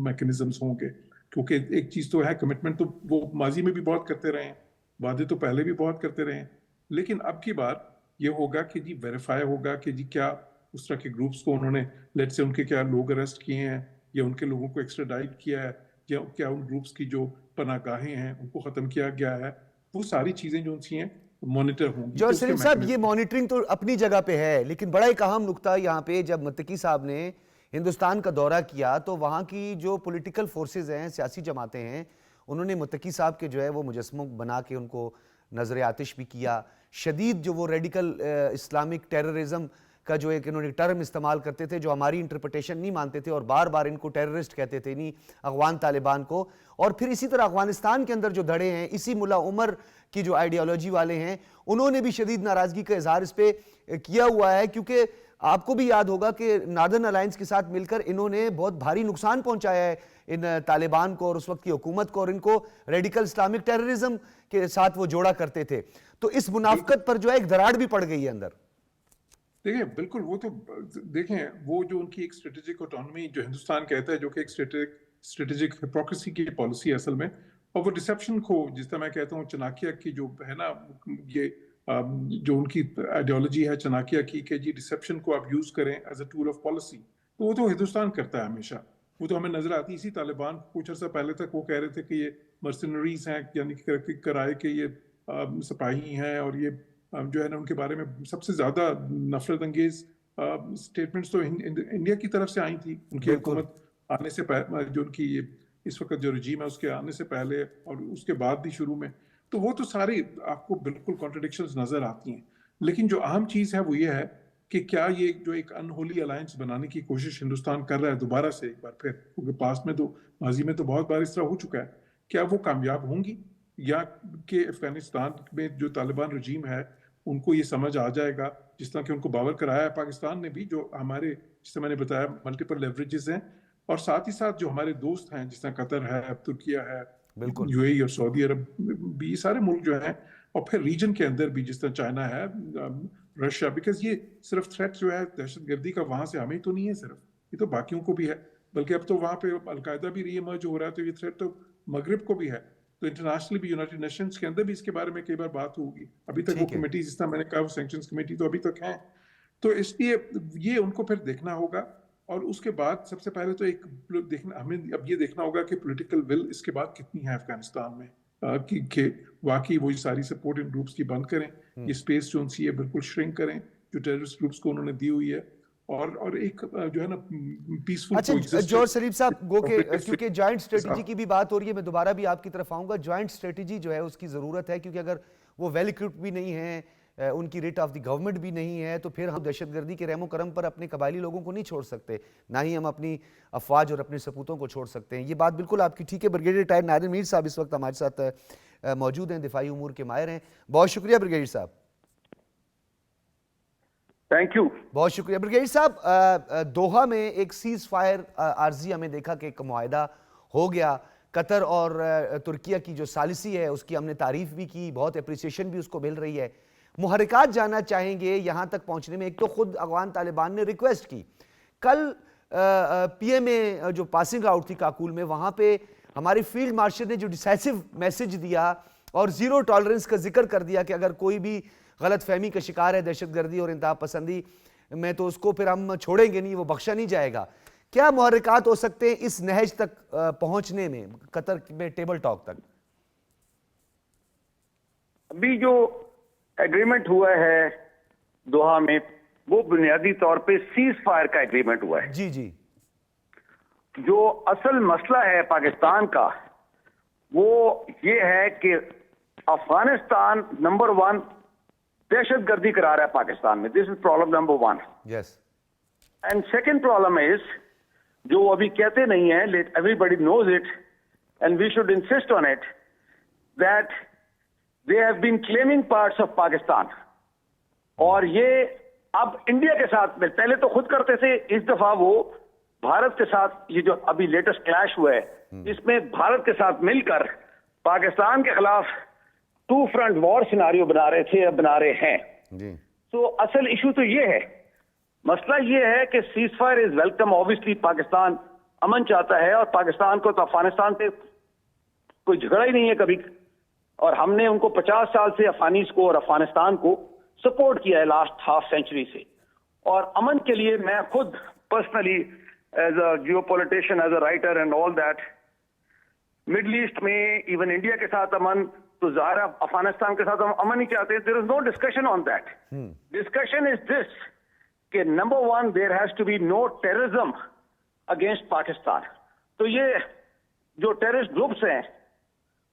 میکنزمس ہوں گے, کیونکہ ایک چیز تو ہے کمٹمنٹ تو وہ ماضی میں بھی بہت کرتے رہے ہیں, وعدے تو پہلے بھی بہت کرتے رہے ہیں, لیکن اب کی بار یہ ہوگا کہ جی ویریفائی ہوگا کہ جی کیا اس طرح کے گروپس کو انہوں نے لیٹ سے ان کے کیا لوگ اریسٹ کیے ہیں یا ان کے لوگوں کو ایکسٹراڈائٹ کیا ہے یا کیا ان گروپس کی جو پناہ گاہیں ہیں ان کو ختم کیا گیا ہے, وہ ساری چیزیں جو سی ہیں مانیٹر ہوں گی. جوہر سلیم صاحب, یہ مانیٹرنگ تو اپنی جگہ پہ ہے, لیکن بڑا ایک اہم نقطہ یہاں پہ, جب متقی صاحب نے ہندوستان کا دورہ کیا تو وہاں کی جو پولیٹیکل فورسز ہیں, سیاسی جماعتیں ہیں, انہوں نے متقی صاحب کے جو ہے وہ مجسموں بنا کے ان کو نظر آتش بھی کیا. شدید جو وہ ریڈیکل اسلامک ٹیررزم کا جو ایک انہوں نے ٹرم استعمال کرتے تھے, جو ہماری انٹرپریٹیشن نہیں مانتے تھے اور بار بار ان کو ٹیررسٹ کہتے تھے, نہیں افغان طالبان کو. اور پھر اسی طرح افغانستان کے اندر جو دھڑے ہیں, اسی ملا عمر کی جو آئیڈیالوجی والے ہیں, انہوں نے بھی شدید ناراضگی کا اظہار اس پہ کیا ہوا ہے, کیونکہ آپ کو بھی یاد ہوگا کہ ناردرن الائنس کے ساتھ مل کر انہوں نے بہت بھاری نقصان پہنچایا ہے ان طالبان کو اور اس وقت کی حکومت کو, اور ان کو ریڈیکل اسلامک ٹیررزم کے ساتھ وہ جوڑا کرتے تھے. تو اس منافقت پر جو ہے ایک دراڑ بھی پڑ گئی ہے اندر. دیکھیں بالکل, وہ تو دیکھیں وہ جو ان کی ایک اسٹریٹجک آٹونومی جو ہندوستان کہتا ہے, جو کہ ایک اسٹریٹجک ہپوکریسی کی پالیسی ہے اصل میں, اور وہ ڈسیپشن کو جس طرح میں کہتا ہوں چناکیہ کی جو ہے نا, یہ جو ان کی آئیڈیالوجی ہے چناکیہ کی کہ جی ڈسیپشن کو آپ یوز کریں as a tool of policy, تو وہ تو ہندوستان کرتا ہے ہمیشہ. وہ تو ہمیں نظر آتی, اسی طالبان کچھ عرصہ پہلے تک وہ کہہ رہے تھے کہ یہ مرسنریز ہیں, یعنی کرائے کہ یہ سپاہی ہیں, اور یہ جو ہے نا ان کے بارے میں سب سے زیادہ نفرت انگیز سٹیٹمنٹس تو انڈیا کی طرف سے آئی تھی ان کی حکومت آنے سے پہلے, جو ان کی اس وقت جو رجیم ہے اس کے آنے سے پہلے اور اس کے بعد بھی شروع میں, تو وہ تو ساری آپ کو بالکل کانٹرڈکشنز نظر آتی ہیں. لیکن جو اہم چیز ہے وہ یہ ہے کہ کیا یہ جو ایک انہولی الائنس بنانے کی کوشش ہندوستان کر رہا ہے دوبارہ سے ایک بار پھر, کیونکہ پاسٹ میں تو ماضی میں تو بہت بار اس طرح ہو چکا ہے, کیا وہ کامیاب ہوں گی, یا کہ افغانستان میں جو طالبان رجیم ہے ان کو یہ سمجھ آ جائے گا, جس طرح کہ ان کو باور کرایا ہے پاکستان نے بھی, جو ہمارے جس طرح میں نے بتایا ملٹیپل لیوریجز ہیں, اور ساتھ ہی ساتھ جو ہمارے دوست ہیں جس طرح قطر ہے, ترکیہ ہے, یو اے ای اور سعودی عرب بھی, یہ سارے ملک جو ہیں, اور پھر ریجن کے اندر بھی جس طرح چائنا ہے, رشیا, بیکاز یہ صرف تھریٹ جو ہے دہشت گردی کا وہاں سے ہمیں تو نہیں ہے صرف, یہ تو باقیوں کو بھی ہے, بلکہ اب تو وہاں پہ القاعدہ بھی ری ایمرج ہو رہا ہے, تو یہ تھریٹ تو مغرب کو بھی ہے. تو انٹرنیشنلی بھی یونائٹڈ نیشنز کے اندر بھی اس کے بارے میں کئی بار بات ہوگی. ابھی تک وہ کمیٹی جس طرح میں نے کہا وہ سینکشنز کمیٹی تو ابھی تک ہیں, تو اس لیے یہ ان کو پھر دیکھنا ہوگا. اور اس کے بعد سب سے پہلے تو ایک دیکھنا, ہمیں اب یہ دیکھنا ہوگا کہ پولیٹیکل ول اس کے بعد کتنی ہے افغانستان میں, کہ واقعی وہ ساری سپورٹنگ گروپس کی بند کریں, یہ اسپیس جو ان سی ہے بالکل شرنک کریں جو ٹیررسٹ گروپس کو انہوں نے دی ہوئی ہے, اور ایک جو ہے نا پیسفل. اچھا جوہر سلیم صاحب, گو کہ کیونکہ جوائنٹ اسٹریٹجی کی بھی بات ہو رہی ہے, میں دوبارہ بھی آپ کی طرف آؤں گا. جوائنٹ اسٹریٹجی جو ہے اس کی ضرورت ہے, کیونکہ اگر وہ ویل اکوپڈ بھی نہیں ہیں, ان کی ریٹ آف دی گورنمنٹ بھی نہیں ہے, تو پھر ہم دہشت گردی کے رحم و کرم پر اپنے قبائلی لوگوں کو نہیں چھوڑ سکتے, نہ ہی ہم اپنی افواج اور اپنے سپوتوں کو چھوڑ سکتے ہیں. یہ بات بالکل آپ کی ٹھیک ہے. بریگیڈیئر ریٹائرڈ نادر میر صاحب اس وقت ہمارے ساتھ موجود ہیں, دفاعی امور کے ماہر ہیں. بہت شکریہ بریگیڈیئر صاحب. Thank you. بہت شکریہ بریگیڈیئر صاحب. دوحہ میں ایک سیز فائر عارضی ہمیں دیکھا کہ ایک معاہدہ ہو گیا. قطر اور ترکیہ کی جو ثالثی ہے اس کی ہم نے تعریف بھی کی, بہت اپریسیشن بھی اس کو مل رہی ہے. محرکات جاننا چاہیں گے یہاں تک پہنچنے میں. ایک تو خود افغان طالبان نے ریکویسٹ کی, کل پی ایم اے جو پاسنگ آؤٹ تھی کاکول میں, وہاں پہ ہمارے فیلڈ مارشل نے جو ڈیسائسو میسج دیا اور زیرو ٹالرنس کا ذکر کر دیا کہ اگر کوئی بھی غلط فہمی کا شکار ہے دہشت گردی اور انتہا پسندی میں, تو اس کو پھر ہم چھوڑیں گے نہیں, وہ بخشا نہیں جائے گا. کیا محرکات ہو سکتے ہیں اس نہج تک پہنچنے میں, قطر میں ٹیبل ٹاک تک؟ ابھی جو ایگریمنٹ ہوا ہے دوحہ میں وہ بنیادی طور پہ سیز فائر کا ایگریمنٹ ہوا ہے. جی جی. جو اصل مسئلہ ہے پاکستان کا وہ یہ ہے کہ افغانستان نمبر 1 دہشت گردی کرا رہا ہے پاکستان میں. This is problem number 1. Yes. And second problem is جو ابھی کہتے نہیں ہیں, let everybody knows it and we should insist on it, that they have been claiming parts of Pakistan. اور یہ اب انڈیا کے ساتھ پہلے تو خود کرتے تھے, اس دفعہ وہ بھارت کے ساتھ, یہ جو ابھی لیٹسٹ کلیش ہوا ہے اس میں بھارت کے ساتھ مل کر پاکستان کے خلاف ٹو فرنٹ وار سیناریو بنا رہے تھے یا بنا رہے ہیں. جی تو اصل ایشو تو یہ ہے, مسئلہ یہ ہے کہ cease fire is welcome. Obviously Pakistan امن چاہتا ہے, اور پاکستان کو تو افغانستان پہ کوئی جھگڑا ہی نہیں ہے کبھی, اور ہم نے ان کو 50 سال سے افغانیز کو اور افغانستان کو سپورٹ کیا ہے لاسٹ ہاف سینچری سے. اور امن کے لیے میں خود personally as a geo politician, as a writer and all that, Middle East میں ایون انڈیا کے ساتھ امن, تو ظاہر افغانستان کے ساتھ ہم امن ہی چاہتے ہیں. There is no discussion on that. Discussion is this کہ number one, there has to be no terrorism against Pakistan. تو یہ جو ٹیررسٹ گروپس ہیں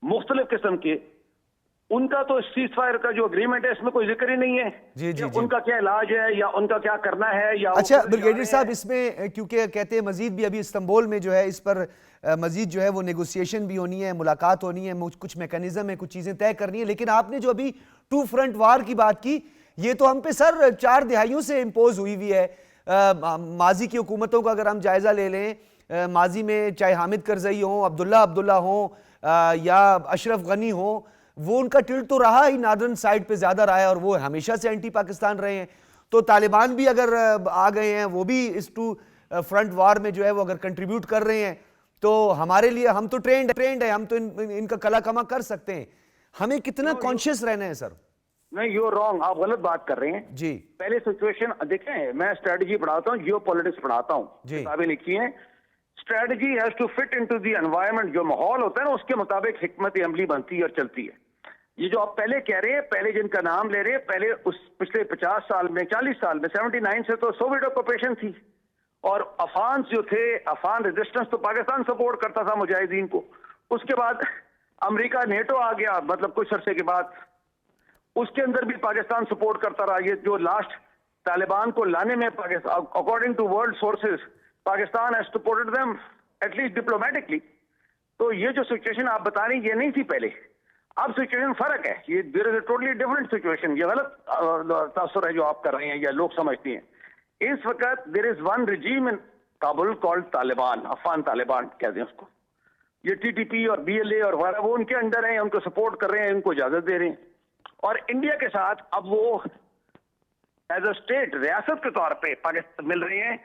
مختلف قسم کے, ان کا تو سیز فائر کا جو اگریمنٹ ہے اس میں کوئی ذکر ہی نہیں ہے. جی جی ان کا کیا علاج ہے یا ان کا کیا کرنا ہے یا اچھا بریگیڈیئر صاحب, اس میں کیونکہ کہتے ہیں مزید بھی ابھی استنبول میں جو ہے اس پر مزید جو ہے وہ نیگوسیشن بھی ہونی ہے, ملاقات ہونی ہے, کچھ میکانزم ہے, کچھ چیزیں طے کرنی ہے. لیکن آپ نے جو ابھی ٹو فرنٹ وار کی بات کی, یہ تو ہم پہ سر 4 دہائیوں سے امپوز ہوئی ہوئی ہے. ماضی کی حکومتوں کا اگر ہم جائزہ لے لیں, ماضی میں چاہے حامد کرزئی ہوں, عبداللہ ہوں یا اشرف غنی ہوں, وہ ان کا ٹلٹ تو رہا ہی ناردرن سائڈ پہ زیادہ رہا ہے, اور وہ ہمیشہ سے اینٹی پاکستان رہے ہیں. تو طالبان بھی اگر آ گئے ہیں, وہ بھی اس ٹو فرنٹ وار میں جو ہے وہ اگر کنٹریبیوٹ کر رہے ہیں, تو ہمارے لیے ہم تو ٹرینڈ ہے, ہم تو ان کا کلا کما کر سکتے ہیں. ہمیں کتنا کانشیس رہنا ہے سر؟ نہیں, یو رانگ, آپ غلط بات کر رہے ہیں. جی پہلے سچویشن دیکھیں, میں اسٹریٹجی پڑھاتا ہوں, جیو پولیٹکس پڑھاتا ہوں, کتابیں لکھی ہیں. Strategy has to fit into the environment. جو ماحول ہوتا ہے نا اس کے مطابق حکمت عملی بنتی ہے اور چلتی ہے. یہ جو آپ پہلے کہہ رہے ہیں, پہلے جن کا نام لے رہے ہیں, پہلے اس پچھلے 50 سال میں 40 سال میں 79 سے تو سوویٹ آکوپیشن تھی, اور افغان جو تھے, افغان ریزسٹنس تو پاکستان سپورٹ کرتا تھا مجاہدین کو. اس کے بعد امریکہ نیٹو آ گیا, مطلب کچھ عرصے کے بعد, اس کے اندر بھی پاکستان سپورٹ کرتا رہا. یہ جو لاسٹ طالبان کو لانے میں Pakistan, according to world sources, Pakistan has supported them at least diplomatically. تو یہ جو سچویشن آپ بتا رہے ہیں یہ نہیں تھی پہلے, اب سچویشن فرق ہے. یہ دیر از اے ٹوٹلی ڈفرنٹ سچویشن. یہ غلط تاثر ہے جو آپ کر رہے ہیں یا لوگ سمجھتے ہیں. اس وقت there is one regime in Kabul called Taliban, Afghan Taliban کہتے ہیں اس کو. یہ ٹی ٹی پی اور بی ایل اے اور وغیرہ وہ ان کے انڈر ہیں, ان کو سپورٹ کر رہے ہیں, ان کو اجازت دے رہے ہیں. اور انڈیا کے ساتھ اب وہ ایز اے اسٹیٹ, ریاست کے طور پہ پاکستان مل رہے ہیں.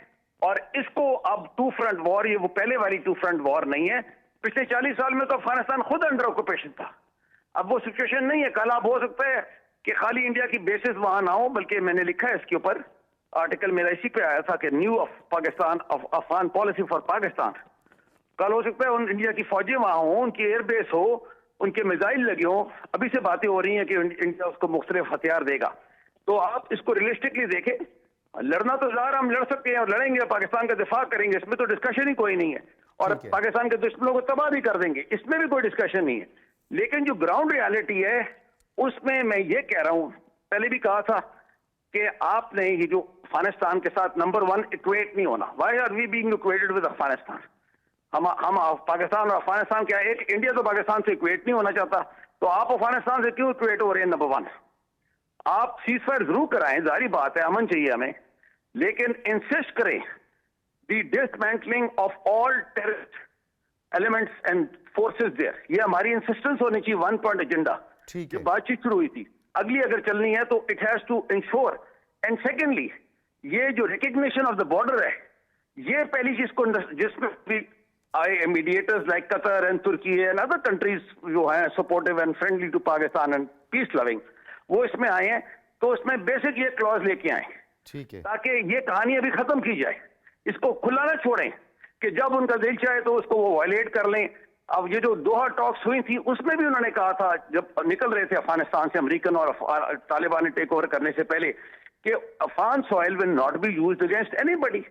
اور اس کو اب ٹو فرنٹ وار, یہ وہ پہلے والی ٹو فرنٹ وار نہیں ہے. پچھلے 40 سال میں تو افغانستان خود انڈر آکوپیشن تھا. اب وہ سچویشن نہیں ہے. کل اب ہو سکتا ہے کہ خالی انڈیا کی بیسز وہاں نہ ہو, بلکہ میں نے لکھا ہے اس کے اوپر آرٹیکل, میرا اسی پہ آیا تھا کہ new Pakistan Afghan policy for Pakistan. کل ہو سکتا ہے انڈیا کی فوجیں وہاں ہوں, ان کی ایئر بیس ہو, ان کے میزائل لگے ہوں. ابھی سے باتیں ہو رہی ہیں کہ انڈیا اس کو مختلف ہتھیار دے گا. تو آپ اس کو ریئلسٹکلی دیکھیں. لڑنا تو ظاہر ہم لڑ سکتے ہیں اور لڑیں گے, پاکستان کا دفاع کریں گے, اس میں تو ڈسکشن ہی کوئی نہیں ہے. اور پاکستان کے دشمنوں کو تباہ بھی کر دیں گے, اس میں بھی کوئی ڈسکشن نہیں ہے. لیکن جو گراؤنڈ ریالٹی ہے اس میں میں یہ کہہ رہا ہوں, پہلے بھی کہا تھا کہ آپ نے یہ جو افغانستان کے ساتھ نمبر 1 اکویٹ نہیں ہونا. Why are we being equated with Afghanistan? ہم پاکستان اور افغانستان کیا, ایک انڈیا تو پاکستان سے اکویٹ نہیں ہونا چاہتا, تو آپ افغانستان سے کیوں اکویٹ ہو رہے ہیں؟ نمبر 1, آپ سیز فائر ضرور کرائیں, ظاہری بات ہے, امن چاہیے ہمیں, لیکن انسسٹ کریں the dismantling of all terrorist elements and forces there. یہ ہماری انسسٹنس ہونی چاہیے, 1 پوائنٹ ایجنڈا. جو بات چیت شروع ہوئی تھی, اگلی اگر چلنی ہے تو it has to ensure. And secondly, یہ جو ریکگنیشن آف دا بارڈر ہے, یہ پہلی چیز کو, جس میں بھی آئے mediators like Qatar and Turkey and other countries جو ہیں supportive and friendly to Pakistan and peace loving, وہ اس میں آئے ہیں. تو اس میں بیسک یہ کلاز لے کے آئیں, تاکہ یہ کہانی ابھی ختم کی جائے. اس کو کھلا نہ چھوڑیں کہ جب ان کا دل چاہے تو اس کو وہ وائلیٹ کر لیں. اب یہ جو دوحہ ٹاکس ہوئی تھی اس میں بھی انہوں نے کہا تھا, جب نکل رہے تھے افغانستان سے امریکن اور طالبان نے ٹیک اوور کرنے سے پہلے, کہ Afghan soil will not be used against anybody,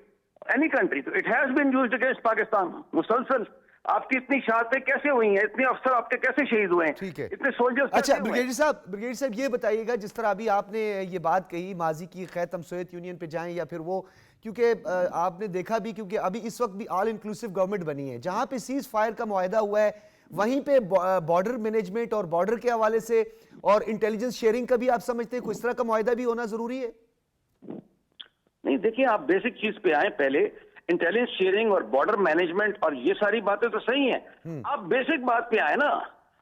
any country. تو it has been used against Pakistan مسلسل. آپ کی اتنی شہادتیں کیسے ہوئی ہیں, اتنے افسر آپ کے کیسے شہید ہوئے ہیں, اتنے سولجرز. اچھا بریگیڈیئر صاحب یہ بتائیے گا, جس طرح ابھی آپ نے یہ بات کہی ماضی کی, خیر ہم سوویت یونین پہ جائیں یا پھر وہ, کیونکہ آپ نے دیکھا بھی, کیونکہ ابھی اس وقت بھی آل انکلوسیو گورنمنٹ بنی ہے, جہاں پہ سیز فائر کا معاہدہ ہوا ہے, وہیں پہ بارڈر مینجمنٹ اور بارڈر کے حوالے سے اور انٹیلیجنس شیئرنگ کا بھی آپ سمجھتے ہیں کوئی اس طرح کا معاہدہ بھی ہونا ضروری ہے؟ نہیں, دیکھیں آپ بیسک چیز پہ آئیں. پہلے انٹیلیجنس شیئرنگ اور بارڈر مینجمنٹ اور یہ ساری باتیں تو صحیح ہیں. آپ بیسک بات پہ آئیں نا.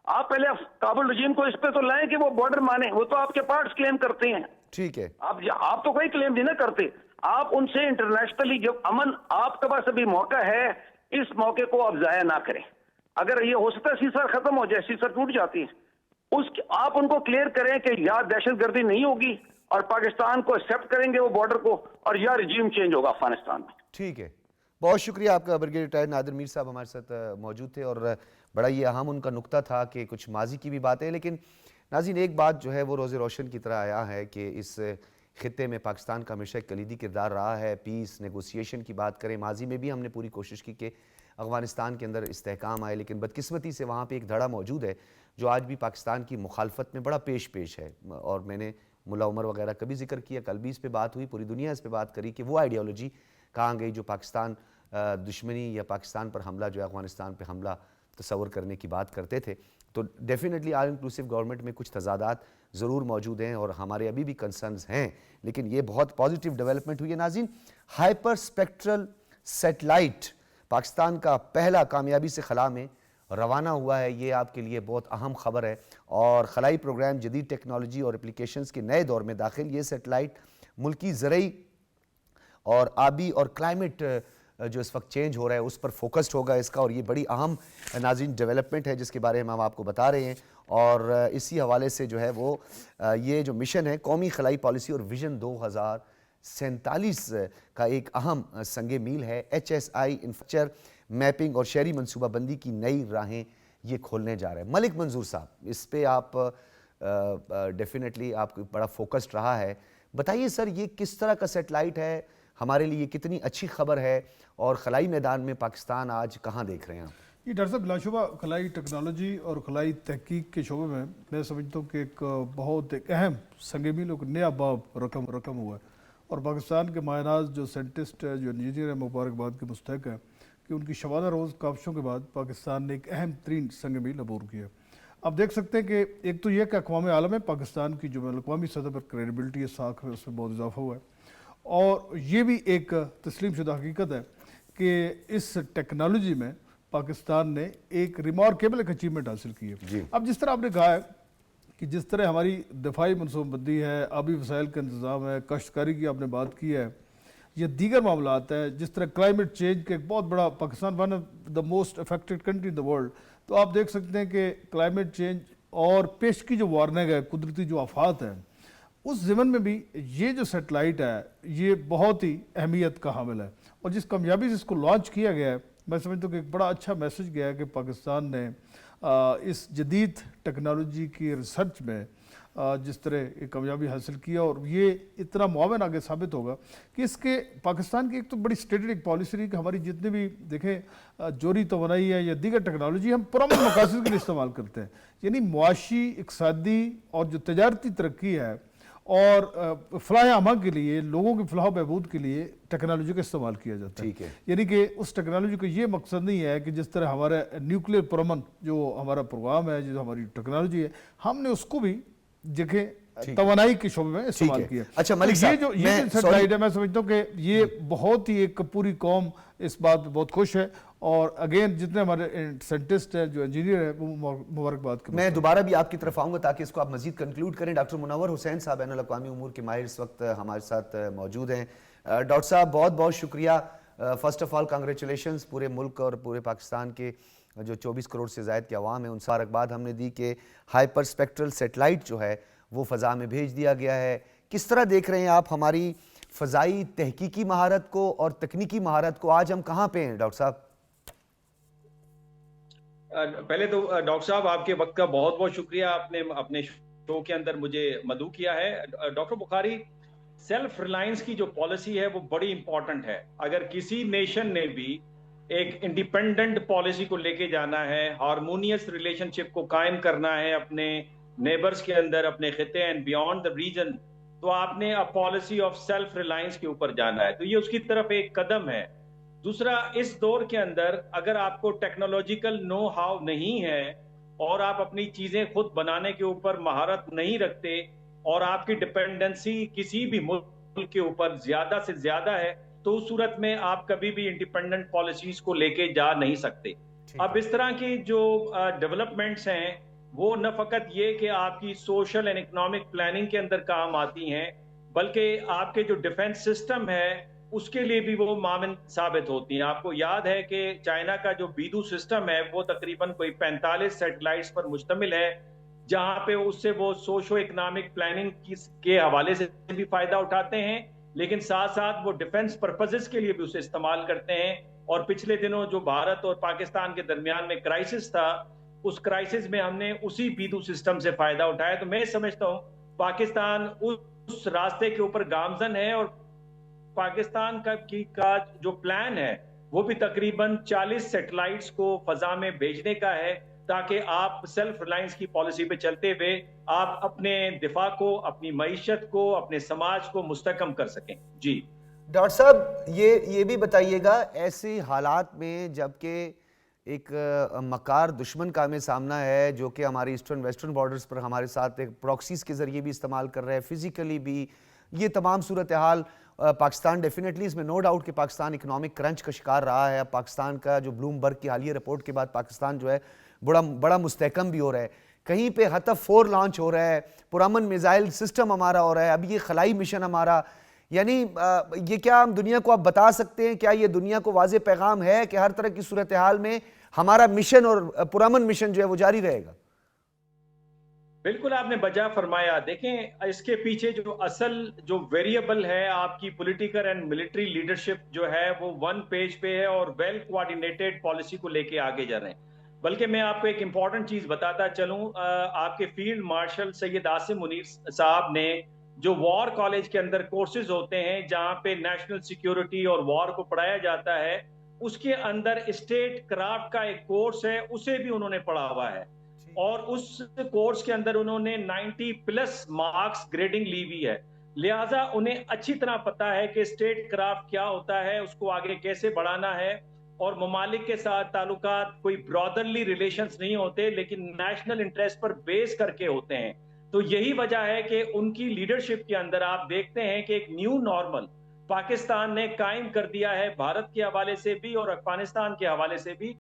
آپ پہلے کابل رجیم کو اس پہ تو لائیں کہ وہ بارڈر مانے. وہ تو آپ کے پارٹس کلیم کرتے ہیں. ٹھیک ہے. آپ تو کوئی کلیم نہیں نہ کرتے. آپ ان سے انٹرنیشنلی جب امن آپ کے پاس ابھی موقع ہے, اس موقع کو آپ ضائع نہ کریں. اگر یہ ہو سکتا ہے سیسر ختم ہو جائے, سیسر ٹوٹ جاتی ہے, آپ ان کو کلیئر کریں کہ یا دہشت گردی نہیں ہوگی اور پاکستان کو ایکسیپٹ کریں گے وہ بارڈر کو, اور یا رجیم چینج ہوگا افغانستان میں. ٹھیک ہے, بہت شکریہ آپ کا. بریگیڈیئر ریٹائرڈ نادر میر صاحب ہمارے ساتھ موجود تھے, اور بڑا یہ اہم ان کا نقطہ تھا کہ کچھ ماضی کی بھی باتیں, لیکن ناظرین ایک بات جو ہے وہ روز روشن کی طرح آیا ہے کہ اس خطے میں پاکستان کا ہمیشہ ایک کلیدی کردار رہا ہے. پیس نیگوسیشن کی بات کریں, ماضی میں بھی ہم نے پوری کوشش کی کہ افغانستان کے اندر استحکام آئے, لیکن بدقسمتی سے وہاں پہ ایک دھڑا موجود ہے جو آج بھی پاکستان کی مخالفت میں بڑا پیش ہے. اور میں نے ملا عمر وغیرہ کا بھی ذکر کیا, کل بھی اس پہ بات ہوئی, پوری دنیا اس پہ بات کری کہ وہ آئیڈیالوجی کہاں گئی جو پاکستان دشمنی یا پاکستان پر حملہ جو ہے افغانستان پہ حملہ تصور کرنے کی بات کرتے تھے. تو ڈیفینیٹلی آل انکلوسیو گورنمنٹ میں کچھ تضادات ضرور موجود ہیں اور ہمارے ابھی بھی کنسرنز ہیں, لیکن یہ بہت پازیٹیو ڈیولپمنٹ ہوئی ہے. ناظرین, ہائپر اسپیکٹرل سیٹلائٹ پاکستان کا پہلا کامیابی سے خلا میں روانہ ہوا ہے. یہ آپ کے لیے بہت اہم خبر ہے, اور خلائی پروگرام جدید ٹیکنالوجی اور اپلیکیشنز کے نئے دور میں داخل. یہ سیٹلائٹ ملکی زرعی اور آبی اور کلائمیٹ جو اس وقت چینج ہو رہا ہے اس پر فوکسڈ ہوگا اس کا, اور یہ بڑی اہم ناظرین ڈیولپمنٹ ہے جس کے بارے میں ہم آپ کو بتا رہے ہیں. اور اسی حوالے سے جو ہے وہ یہ جو مشن ہے قومی خلائی پالیسی اور ویژن 2047 کا ایک اہم سنگ میل ہے. HSI انفراسٹرکچر میپنگ اور شہری منصوبہ بندی کی نئی راہیں یہ کھولنے جا رہے ہیں. ملک منظور صاحب, اس پہ آپ ڈیفینیٹلی آپ کو بڑا فوکسڈ رہا ہے, بتائیے سر یہ کس طرح کا سیٹلائٹ ہے, ہمارے لیے کتنی اچھی خبر ہے, اور خلائی میدان میں پاکستان آج کہاں دیکھ رہے ہیں آپ؟ یہ ڈاکٹر صاحب بلا شبہ خلائی ٹیکنالوجی اور خلائی تحقیق کے شعبے میں سمجھتا ہوں کہ ایک بہت ایک اہم سنگ میل ایک نیا باب رقم ہوا ہے. اور پاکستان کے ماہر ناز جو سائنٹسٹ ہے, جو انجینئر ہے, مبارکباد کے مستحق ہے کہ ان کی شبانہ روز کاوشوں کے بعد پاکستان نے ایک اہم ترین سنگ میل عبور کیا. آپ دیکھ سکتے ہیں کہ ایک تو یہ کہ اقوام عالم میں پاکستان کی جو بین الاقوامی سطح پر کریڈیبلٹی ہے, ساکھ ہے, اس میں بہت اضافہ ہوا ہے. اور یہ بھی ایک تسلیم شدہ حقیقت ہے کہ اس ٹیکنالوجی میں پاکستان نے ایک ریمارکیبل ایک اچیومنٹ حاصل کی ہے. اب جس طرح آپ نے کہا ہے کہ جس طرح ہماری دفاعی منصوبہ بندی ہے, آبی وسائل کا انتظام ہے, کاشتکاری کی آپ نے بات کی ہے, یہ دیگر معاملات ہیں, جس طرح کلائمیٹ چینج کے ایک بہت بڑا Pakistan one of the most affected country in the world. تو آپ دیکھ سکتے ہیں کہ کلائمیٹ چینج اور پیش کی جو وارننگ ہے, قدرتی جو آفات ہیں, اس ضمن میں بھی یہ جو سیٹلائٹ ہے یہ بہت ہی اہمیت کا حامل ہے. اور جس کامیابی سے اس کو لانچ کیا گیا ہے, میں سمجھتا ہوں کہ ایک بڑا اچھا میسج گیا ہے کہ پاکستان نے اس جدید ٹیکنالوجی کی ریسرچ میں جس طرح ایک کامیابی حاصل کیا, اور یہ اتنا معاون آگے ثابت ہوگا کہ اس کے پاکستان کی ایک تو بڑی اسٹریٹجک پالیسی رہی کہ ہماری جتنے بھی دیکھیں جوہری توانائی ہے یا دیگر ٹیکنالوجی ہم پرامن مقاصد کے لیے استعمال کرتے ہیں. یعنی معاشی, اقتصادی اور جو تجارتی ترقی ہے اور فلاح عامہ کے لیے, لوگوں کی فلاح و بہبود کے لیے ٹیکنالوجی کا استعمال کیا جاتا ہے. یعنی کہ اس ٹیکنالوجی کا یہ مقصد نہیں ہے کہ جس طرح ہمارا نیوکلیئر پرامن جو ہمارا پروگرام ہے, جو ہماری ٹیکنالوجی ہے, ہم نے اس کو بھی دیکھیں توانائی کے شعبے میں استعمال کیا. اچھا ملک صاحب, یہ جو سیٹلائٹ ہے میں سمجھتا ہوں کہ یہ بہت ہی ایک پوری قوم اس بات پہ بہت خوش ہے. اور اگین جتنے ہمارے سائنٹسٹ ہیں, جو انجینئر ہیں, وہ مبارکباد کے. میں دوبارہ بھی آپ کی طرف آؤں گا تاکہ اس کو آپ مزید کنکلوڈ کریں. ڈاکٹر منور حسین صاحب بین الاقوامی امور کے ماہر اس وقت ہمارے ساتھ موجود ہیں. ڈاکٹر صاحب بہت بہت شکریہ. فرسٹ آف آل کانگریچولیشنز پورے ملک اور پورے پاکستان کے جو 24 کروڑ سے زائد کے عوام ہیں, ان سے مبارکباد ہم نے دی کہ ہائپر اسپیکٹرل سیٹلائٹ جو ہے وہ فضا میں بھیج دیا گیا ہے. کس طرح دیکھ رہے ہیں آپ ہماری فضائی تحقیقی مہارت کو اور تکنیکی مہارت کو؟ آج ہم کہاں پہ ہیں ڈاکٹر صاحب؟ پہلے تو ڈاکٹر صاحب آپ کے وقت کا بہت بہت شکریہ, آپ نے اپنے شو کے اندر مجھے مدعو کیا ہے. ڈاکٹر بخاری, سیلف ریلائنس کی جو پالیسی ہے وہ بڑی امپورٹنٹ ہے. اگر کسی نیشن نے بھی ایک انڈیپینڈنٹ پالیسی کو لے کے جانا ہے, ہارمونیس ریلیشن شپ کو قائم کرنا ہے اپنے نیبرز کے اندر, اپنے خطے اینڈ بیونڈ دا ریجن, تو آپ نے پالیسی آف سیلف ریلائنس کے اوپر جانا ہے. تو یہ اس کی طرف ایک قدم ہے. دوسرا, اس دور کے اندر اگر آپ کو ٹیکنالوجیکل نو ہاؤ نہیں ہے اور آپ اپنی چیزیں خود بنانے کے اوپر مہارت نہیں رکھتے اور آپ کی ڈپینڈنسی کسی بھی ملک کے اوپر زیادہ سے زیادہ ہے, تو اس صورت میں آپ کبھی بھی انڈیپینڈنٹ پالیسیز کو لے کے جا نہیں سکتے. اب اس طرح کی جو ڈیولپمنٹس ہیں وہ نہ فقط یہ کہ آپ کی سوشل اینڈ اکنامک پلاننگ کے اندر کام آتی ہیں، بلکہ آپ کے جو ڈیفنس سسٹم ہے اس کے لیے بھی وہ معاون ثابت ہوتی ہیں۔ آپ کو یاد ہے کہ چائنا کا جو بیدو سسٹم ہے وہ تقریباً کوئی 45 سیٹلائٹس پر مشتمل ہے، جہاں پہ اس سے وہ سوشو اکنامک پلاننگ کے حوالے سے بھی فائدہ اٹھاتے ہیں، لیکن ساتھ ساتھ وہ ڈیفنس پرپزز کے لیے بھی اسے استعمال کرتے ہیں۔ اور پچھلے دنوں جو بھارت اور پاکستان کے درمیان میں کرائسس تھا، اس کرائسس میں ہم نے اسی بیدو سسٹم سے فائدہ اٹھایا۔ تو میں سمجھتا ہوں پاکستان اس راستے کے اوپر گامزن ہے، اور پاکستان کا جو پلان ہے وہ بھی تقریباً 40 سیٹلائٹس کو فضا میں بھیجنے کا ہے، تاکہ آپ سیلف ریلائنس کی پالیسی پہ چلتے ہوئے آپ اپنے دفاع کو، اپنی معیشت کو، اپنے سماج کو مستحکم کر سکیں۔ جی ڈاکٹر صاحب یہ بھی بتائیے گا، ایسے حالات میں جب کہ ایک مکار دشمن کا ہمیں سامنا ہے جو کہ ہماری ایسٹرن ویسٹرن بارڈرز پر ہمارے ساتھ ایک پروکسیز کے ذریعے بھی استعمال کر رہے ہیں، فزیکلی بھی، یہ تمام صورتحال پاکستان ڈیفینیٹلی اس میں نو ڈاؤٹ کہ پاکستان اکنامک کرنچ کا شکار رہا ہے۔ پاکستان کا جو بلوم برگ کی حالیہ رپورٹ کے بعد پاکستان جو ہے بڑا مستحکم بھی ہو رہا ہے، کہیں پہ حطف 4 لانچ ہو رہا ہے، پرامن میزائل سسٹم ہمارا ہو رہا ہے، اب یہ خلائی مشن ہمارا، یعنی یہ کیا ہم دنیا کو آپ بتا سکتے ہیں، کیا یہ دنیا کو واضح پیغام ہے کہ ہر طرح کی صورتحال میں ہمارا مشن اور پرامن مشن جو ہے وہ جاری رہے گا؟ بالکل آپ نے بجا فرمایا۔ دیکھیں اس کے پیچھے جو اصل جو ویریبل ہے آپ کی پولیٹیکل اینڈ ملٹری لیڈرشپ جو ہے وہ 1 پیج پہ ہے، اور ویل کوآرڈینیٹڈ پالیسی کو لے کے آگے جا رہے ہیں۔ بلکہ میں آپ کو ایک امپورٹنٹ چیز بتاتا چلوں، آپ کے فیلڈ مارشل سید عاصم منیر صاحب نے جو وار کالج کے اندر کورسز ہوتے ہیں جہاں پہ نیشنل سیکیورٹی اور وار کو پڑھایا جاتا ہے، اس کے اندر اسٹیٹ کرافٹ کا ایک کورس ہے، اسے بھی انہوں نے پڑھا ہوا ہے، اور اس کورس کے اندر انہوں نے 90+ مارکس گریڈنگ لی ہوئی ہے۔ لہٰذا انہیں اچھی طرح پتا ہے کہ اسٹیٹ کرافٹ کیا ہوتا ہے، اس کو آگے کیسے بڑھانا ہے، اور ممالک کے ساتھ تعلقات کوئی برادرلی ریلیشنز نہیں ہوتے، لیکن نیشنل انٹرسٹ پر بیس کر کے ہوتے ہیں۔ تو یہی وجہ ہے کہ ان کی لیڈرشپ کے اندر آپ دیکھتے ہیں کہ ایک نیو نارمل پاکستان نے قائم کر دیا ہے، بھارت کے حوالے سے بھی اور افغانستان کے حوالے سے بھی۔